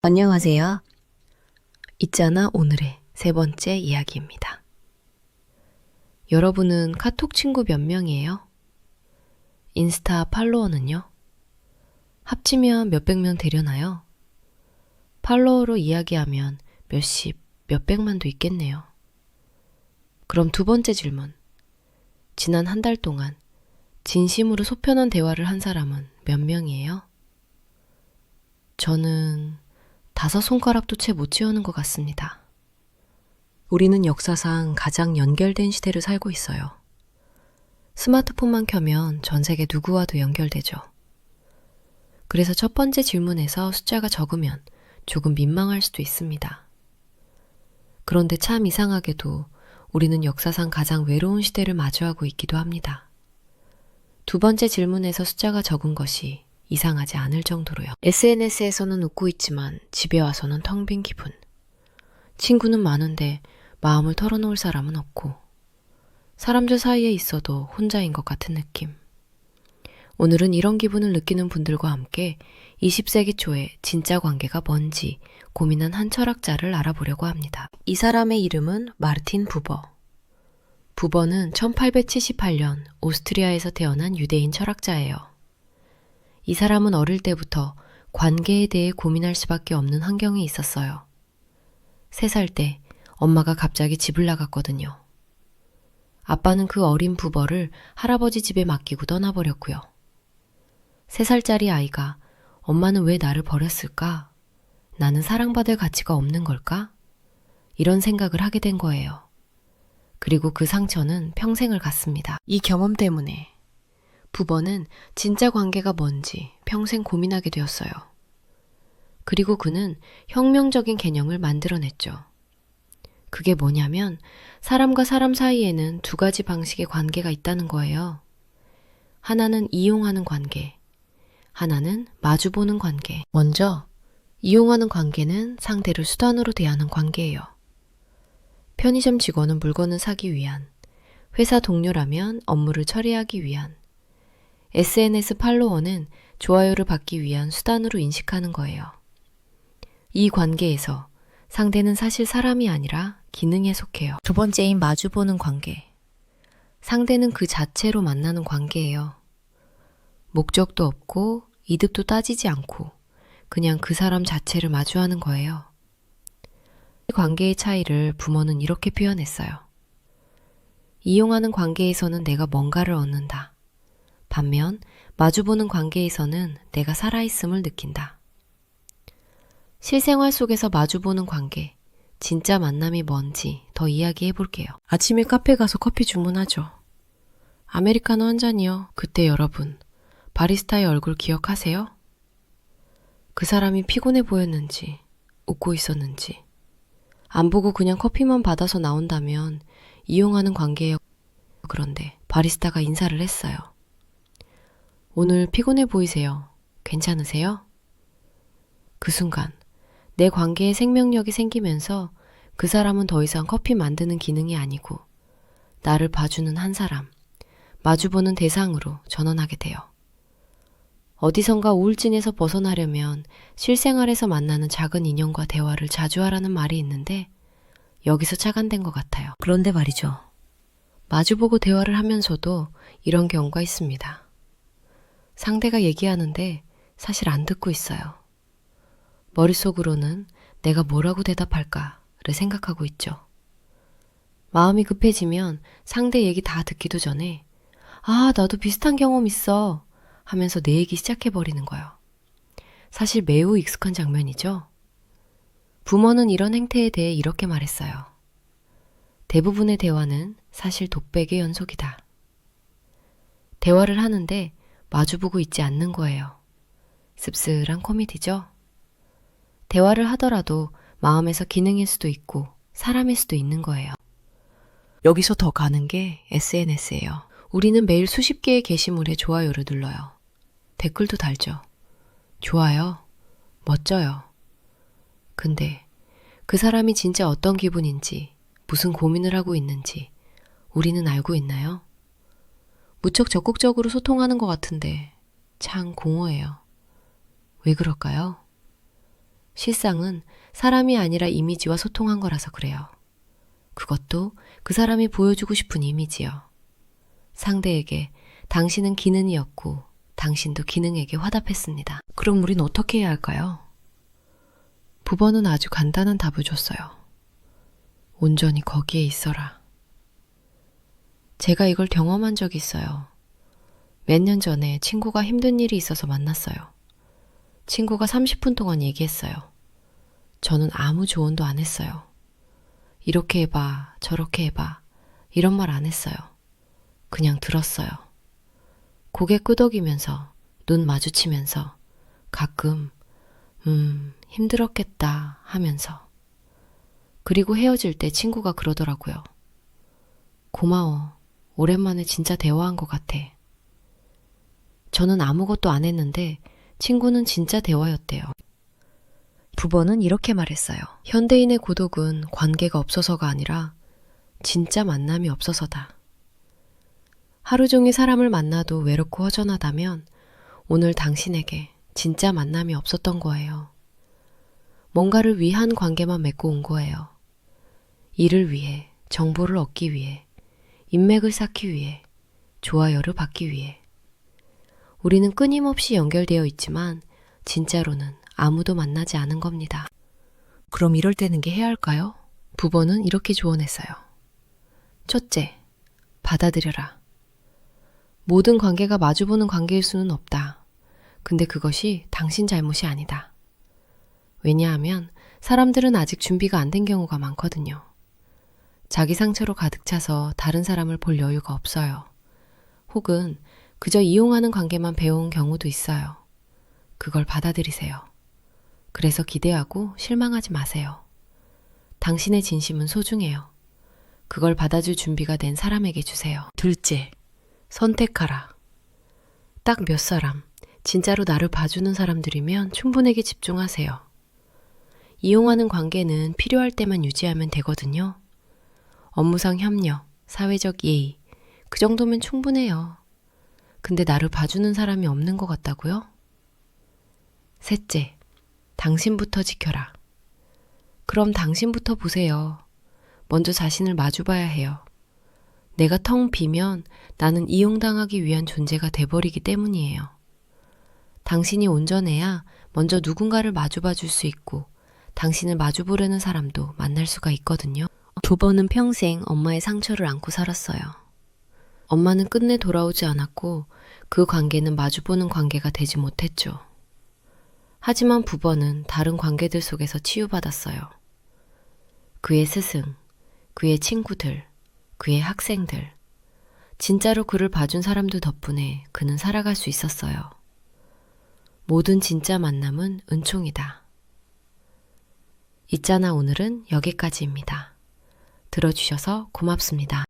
안녕하세요. 있잖아 오늘의 세 번째 이야기입니다. 여러분은 카톡 친구 몇 명이에요? 인스타 팔로워는요? 합치면 몇백 명 되려나요? 팔로워로 이야기하면 몇십, 몇백만도 있겠네요. 그럼 두 번째 질문. 지난 한 달 동안 진심으로 속 편한 대화를 한 사람은 몇 명이에요? 저는 5손가락도 채 못 채우는 것 같습니다. 우리는 역사상 가장 연결된 시대를 살고 있어요. 스마트폰만 켜면 전 세계 누구와도 연결되죠. 그래서 첫 번째 질문에서 숫자가 적으면 조금 민망할 수도 있습니다. 그런데 참 이상하게도 우리는 역사상 가장 외로운 시대를 마주하고 있기도 합니다. 두 번째 질문에서 숫자가 적은 것이 이상하지 않을 정도로요. SNS에서는 웃고 있지만 집에 와서는 텅 빈 기분. 친구는 많은데 마음을 털어놓을 사람은 없고 사람들 사이에 있어도 혼자인 것 같은 느낌. 오늘은 이런 기분을 느끼는 분들과 함께 20세기 초에 진짜 관계가 뭔지 고민한 한 철학자를 알아보려고 합니다. 이 사람의 이름은 마르틴 부버. 부버는 1878년 오스트리아에서 태어난 유대인 철학자예요. 이 사람은 어릴 때부터 관계에 대해 고민할 수밖에 없는 환경에 있었어요. 3살 때 엄마가 갑자기 집을 나갔거든요. 아빠는 그 어린 부버를 할아버지 집에 맡기고 떠나버렸고요. 3살짜리 아이가 엄마는 왜 나를 버렸을까? 나는 사랑받을 가치가 없는 걸까? 이런 생각을 하게 된 거예요. 그리고 그 상처는 평생을 갔습니다. 이 경험 때문에 부버는 진짜 관계가 뭔지 평생 고민하게 되었어요. 그리고 그는 혁명적인 개념을 만들어냈죠. 그게 뭐냐면 사람과 사람 사이에는 2가지 방식의 관계가 있다는 거예요. 하나는 이용하는 관계, 하나는 마주보는 관계. 먼저 이용하는 관계는 상대를 수단으로 대하는 관계예요. 편의점 직원은 물건을 사기 위한, 회사 동료라면 업무를 처리하기 위한, SNS 팔로워는 좋아요를 받기 위한 수단으로 인식하는 거예요. 이 관계에서 상대는 사실 사람이 아니라 기능에 속해요. 두 번째인 마주보는 관계. 상대는 그 자체로 만나는 관계예요. 목적도 없고 이득도 따지지 않고 그냥 그 사람 자체를 마주하는 거예요. 이 관계의 차이를 부모는 이렇게 표현했어요. 이용하는 관계에서는 내가 뭔가를 얻는다. 반면 마주보는 관계에서는 내가 살아있음을 느낀다. 실생활 속에서 마주보는 관계, 진짜 만남이 뭔지 더 이야기해 볼게요. 아침에 카페 가서 커피 주문하죠. 아메리카노 한 잔이요. 그때 여러분, 바리스타의 얼굴 기억하세요? 그 사람이 피곤해 보였는지, 웃고 있었는지, 안 보고 그냥 커피만 받아서 나온다면 이용하는 관계예요. 그런데 바리스타가 인사를 했어요. 오늘 피곤해 보이세요. 괜찮으세요? 그 순간 내 관계에 생명력이 생기면서 그 사람은 더 이상 커피 만드는 기능이 아니고 나를 봐주는 한 사람, 마주보는 대상으로 전환하게 돼요. 어디선가 우울증에서 벗어나려면 실생활에서 만나는 작은 인연과 대화를 자주 하라는 말이 있는데 여기서 착안된 것 같아요. 그런데 말이죠. 마주보고 대화를 하면서도 이런 경우가 있습니다. 상대가 얘기하는데 사실 안 듣고 있어요. 머릿속으로는 내가 뭐라고 대답할까를 생각하고 있죠. 마음이 급해지면 상대 얘기 다 듣기도 전에 아, 나도 비슷한 경험 있어 하면서 내 얘기 시작해버리는 거예요. 사실 매우 익숙한 장면이죠. 부모는 이런 행태에 대해 이렇게 말했어요. 대부분의 대화는 사실 독백의 연속이다. 대화를 하는데 마주보고 있지 않는 거예요. 씁쓸한 코미디죠? 대화를 하더라도 마음에서 기능일 수도 있고 사람일 수도 있는 거예요. 여기서 더 가는 게 SNS예요. 우리는 매일 수십 개의 게시물에 좋아요를 눌러요. 댓글도 달죠. 좋아요. 멋져요. 근데 그 사람이 진짜 어떤 기분인지, 무슨 고민을 하고 있는지 우리는 알고 있나요? 무척 적극적으로 소통하는 것 같은데 참 공허해요. 왜 그럴까요? 실상은 사람이 아니라 이미지와 소통한 거라서 그래요. 그것도 그 사람이 보여주고 싶은 이미지요. 상대에게 당신은 기능이었고 당신도 기능에게 화답했습니다. 그럼 우린 어떻게 해야 할까요? 부번은 아주 간단한 답을 줬어요. 온전히 거기에 있어라. 제가 이걸 경험한 적이 있어요. 몇 년 전에 친구가 힘든 일이 있어서 만났어요. 친구가 30분 동안 얘기했어요. 저는 아무 조언도 안 했어요. 이렇게 해봐, 저렇게 해봐, 이런 말 안 했어요. 그냥 들었어요. 고개 끄덕이면서, 눈 마주치면서, 가끔, 힘들었겠다 하면서. 그리고 헤어질 때 친구가 그러더라고요. 고마워. 오랜만에 진짜 대화한 것 같아. 저는 아무것도 안 했는데 친구는 진짜 대화였대요. 부번은 이렇게 말했어요. 현대인의 고독은 관계가 없어서가 아니라 진짜 만남이 없어서다. 하루 종일 사람을 만나도 외롭고 허전하다면 오늘 당신에게 진짜 만남이 없었던 거예요. 뭔가를 위한 관계만 맺고 온 거예요. 일을 위해, 정보를 얻기 위해, 인맥을 쌓기 위해, 좋아요를 받기 위해. 우리는 끊임없이 연결되어 있지만 진짜로는 아무도 만나지 않은 겁니다. 그럼 이럴 때는 게 해야 할까요? 부번은 이렇게 조언했어요. 첫째, 받아들여라. 모든 관계가 마주보는 관계일 수는 없다. 근데 그것이 당신 잘못이 아니다. 왜냐하면 사람들은 아직 준비가 안 된 경우가 많거든요. 자기 상처로 가득 차서 다른 사람을 볼 여유가 없어요. 혹은 그저 이용하는 관계만 배워온 경우도 있어요. 그걸 받아들이세요. 그래서 기대하고 실망하지 마세요. 당신의 진심은 소중해요. 그걸 받아줄 준비가 된 사람에게 주세요. 둘째, 선택하라. 딱 몇 사람, 진짜로 나를 봐주는 사람들이면 충분하게 집중하세요. 이용하는 관계는 필요할 때만 유지하면 되거든요. 업무상 협력, 사회적 예의, 그 정도면 충분해요. 근데 나를 봐주는 사람이 없는 것 같다고요? 셋째, 당신부터 지켜라. 그럼 당신부터 보세요. 먼저 자신을 마주봐야 해요. 내가 텅 비면 나는 이용당하기 위한 존재가 돼버리기 때문이에요. 당신이 온전해야 먼저 누군가를 마주봐 줄 수 있고 당신을 마주보려는 사람도 만날 수가 있거든요. 부번은 평생 엄마의 상처를 안고 살았어요. 엄마는 끝내 돌아오지 않았고 그 관계는 마주보는 관계가 되지 못했죠. 하지만 부번은 다른 관계들 속에서 치유받았어요. 그의 스승, 그의 친구들, 그의 학생들, 진짜로 그를 봐준 사람들 덕분에 그는 살아갈 수 있었어요. 모든 진짜 만남은 은총이다. 있잖아 오늘은 여기까지입니다. 들어주셔서 고맙습니다.